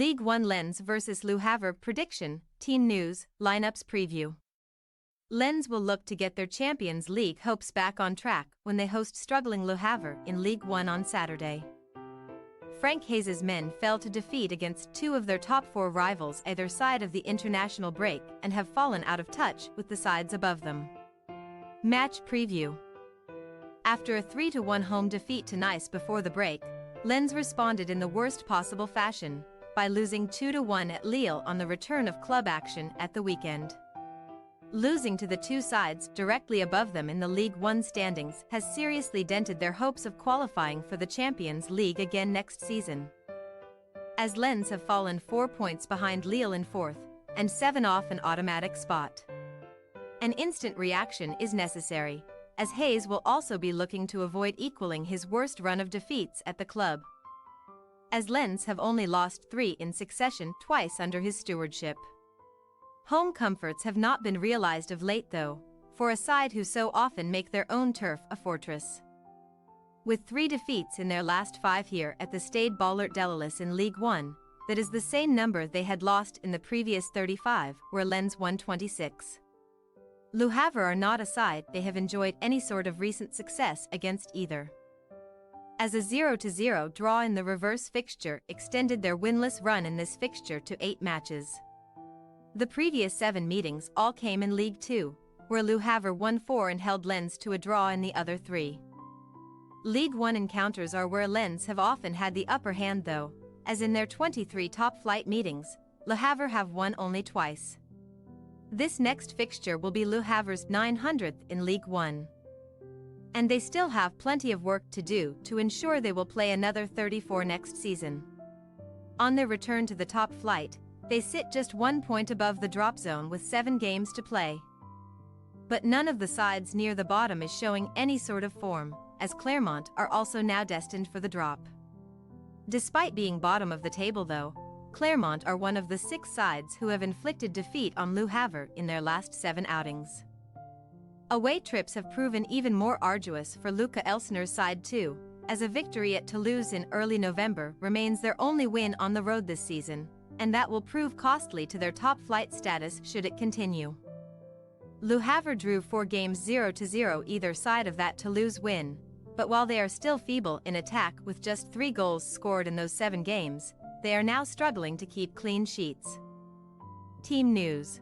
Ligue 1 Lens vs Le Havre prediction, team news, lineups preview. Lens will look to get their Champions League hopes back on track when they host struggling Le Havre in Ligue 1 on Saturday. Frank Hayes' men fell to defeat against two of their top four rivals either side of the international break and have fallen out of touch with the sides above them. Match preview. After a 3-1 home defeat to Nice before the break, Lens responded in the worst possible fashion, by losing 2-1 at Lille on the return of club action at the weekend. Losing to the two sides directly above them in the Ligue 1 standings has seriously dented their hopes of qualifying for the Champions League again next season. As Lens have fallen 4 points behind Lille in fourth, and 7 off an automatic spot. An instant reaction is necessary, as Hayes will also be looking to avoid equaling his worst run of defeats at the club, as Lens have only lost 3 in succession twice under his stewardship. Home comforts have not been realized of late though, for a side who so often make their own turf a fortress. With 3 defeats in their last 5 here at the Stade Bollaert Delalis in Ligue 1, that is the same number they had lost in the previous 35, where Lens won 26. Le Havre are not a side they have enjoyed any sort of recent success against either, as a 0-0 draw in the reverse fixture extended their winless run in this fixture to 8 matches. The previous 7 meetings all came in Ligue 2, where Le Havre won 4 and held Lens to a draw in the other 3. Ligue 1 encounters are where Lens have often had the upper hand though, as in their 23 top-flight meetings, Le Havre have won only twice. This next fixture will be Le Havre's 900th in Ligue 1. And they still have plenty of work to do to ensure they will play another 34 next season. On their return to the top flight, they sit just 1 point above the drop zone with 7 games to play. But none of the sides near the bottom is showing any sort of form, as Clermont are also now destined for the drop. Despite being bottom of the table though, Clermont are one of the 6 sides who have inflicted defeat on Le Havre in their last 7 outings. Away trips have proven even more arduous for Luca Elsner's side too, as a victory at Toulouse in early November remains their only win on the road this season, and that will prove costly to their top-flight status should it continue. Le Havre drew 4 games 0-0 either side of that Toulouse win, but while they are still feeble in attack with just 3 goals scored in those 7 games, they are now struggling to keep clean sheets. Team news.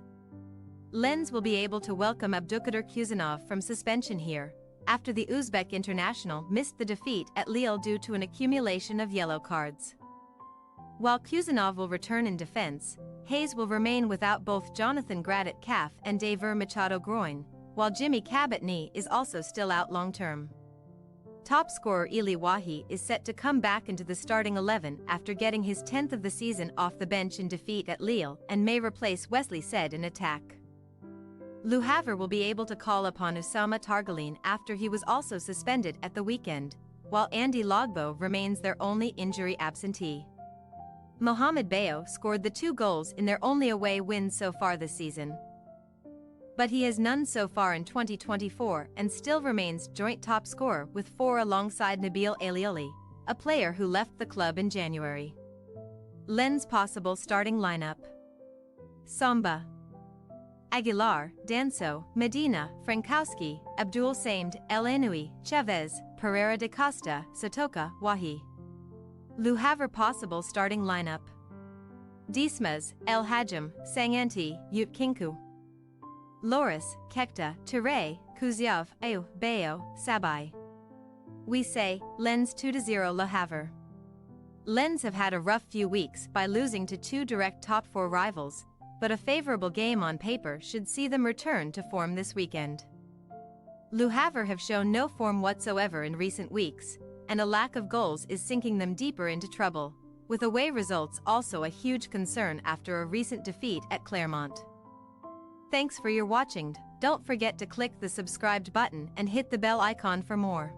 Lens will be able to welcome Abdulkadir Kuzanov from suspension here, after the Uzbek international missed the defeat at Lille due to an accumulation of yellow cards. While Kuzanov will return in defense, Hayes will remain without both Jonathan Gradit calf and Daver Machado groin, while Jimmy Cabot knee is also still out long-term. Top scorer Eli Wahi is set to come back into the starting 11 after getting his 10th of the season off the bench in defeat at Lille and may replace Wesley Said in attack. Le Havre will be able to call upon Oussama Targaline after he was also suspended at the weekend, while Andy Logbo remains their only injury absentee. Mohamed Bayo scored the 2 goals in their only away wins so far this season, but he has none so far in 2024 and still remains joint top scorer with 4 alongside Nabil Alioli, a player who left the club in January. Lens possible starting lineup: Samba, Aguilar, Danso, Medina, Frankowski, Abdul Samed, El Enoui, Chavez, Pereira de Costa, Sotoka, Wahi. Le Havre possible starting lineup: Dismas, El Hajam, Sanganti, Yut Kinku, Loris, Kekta, Touré, Kuzyov, Ayu, Bayo, Sabai. We say, Lens 2-0 Le Havre. Lens have had a rough few weeks by losing to 2 direct top 4 rivals, but a favorable game on paper should see them return to form this weekend. Le Havre have shown no form whatsoever in recent weeks, and a lack of goals is sinking them deeper into trouble, with away results also a huge concern after a recent defeat at Clermont. Thanks for your watching. Don't forget to click the subscribed button and hit the bell icon for more.